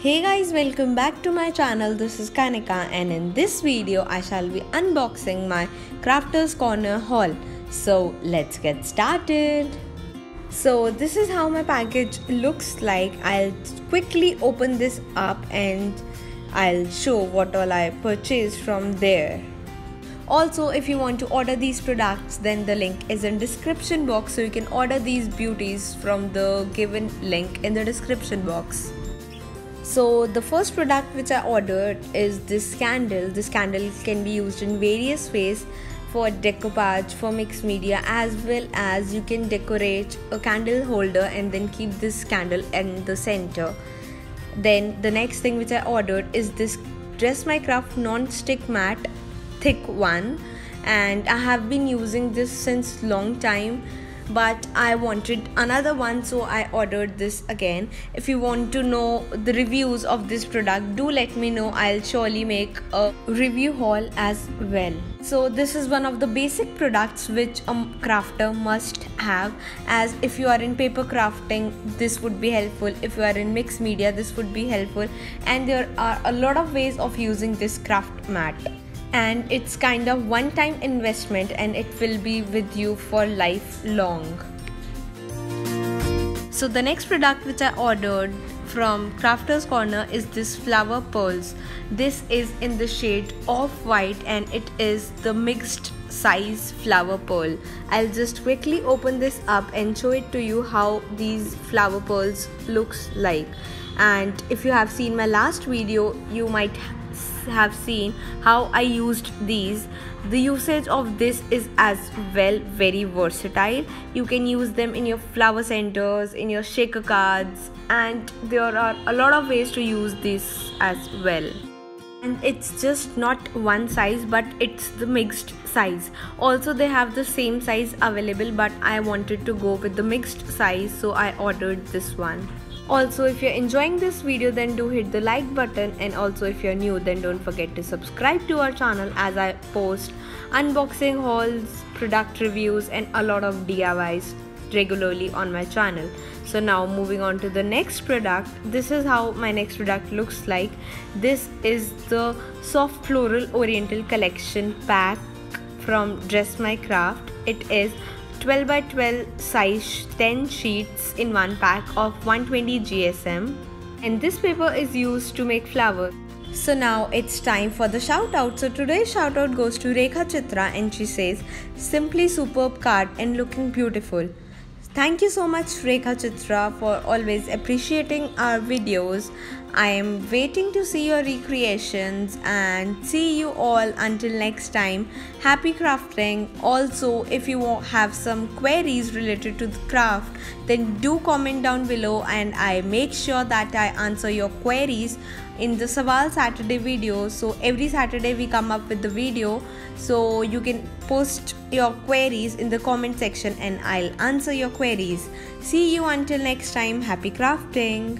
Hey guys, welcome back to my channel. This is Kanika, and in this video I shall be unboxing my Crafters Corner haul. So let's get started. So this is how my package looks like. I'll quickly open this up and I'll show what all I purchased from there. Also, if you want to order these products, then the link is in description box, so you can order these beauties from the given link in the description box. So the first product which I ordered is this candle. This candle can be used in various ways for decoupage, for mixed media, as well as you can decorate a candle holder and then keep this candle in the center. Then the next thing which I ordered is this Dress My Craft non-stick mat, thick one, and I have been using this since long time, but I wanted another one, so I ordered this again. If you want to know the reviews of this product, do let me know. I'll surely make a review haul as well. So this is one of the basic products which a crafter must have, as if you are in paper crafting, this would be helpful. If you are in mixed media, this would be helpful, and there are a lot of ways of using this craft mat. And it's kind of one-time investment and it will be with you for lifelong. So the next product which I ordered from Crafters Corner is this flower pearls. This is in the shade off-white and it is the mixed size flower pearl. I'll just quickly open this up and show it to you how these flower pearls looks like. And if you have seen my last video, you might have seen how I used these. The usage of this is as well very versatile. You can use them in your flower centers, in your shaker cards, and there are a lot of ways to use this as well. And it's just not one size, but it's the mixed size. Also, they have the same size available, but I wanted to go with the mixed size, so I ordered this one. Also, if you're enjoying this video, then do hit the like button, and also if you're new, then don't forget to subscribe to our channel, as I post unboxing hauls, product reviews, and a lot of DIYs regularly on my channel. So now moving on to the next product. This is how my next product looks like. This is the soft floral oriental collection pack from Dress My Craft. It is 12 by 12 size, 10 sheets in one pack of 120 GSM, and this paper is used to make flowers. So now it's time for the shout out. So today's shout out goes to Rekha Chitra, and she says, "Simply superb card and looking beautiful." Thank you so much, Rekha Chitra, for always appreciating our videos. I am waiting to see your recreations, and see you all until next time. Happy crafting. Also, if you have some queries related to the craft, then do comment down below and I make sure that I answer your queries in the Sawaal Saturday video. So every Saturday we come up with the video, so you can post your queries in the comment section and I'll answer your queries. See you until next time. Happy crafting.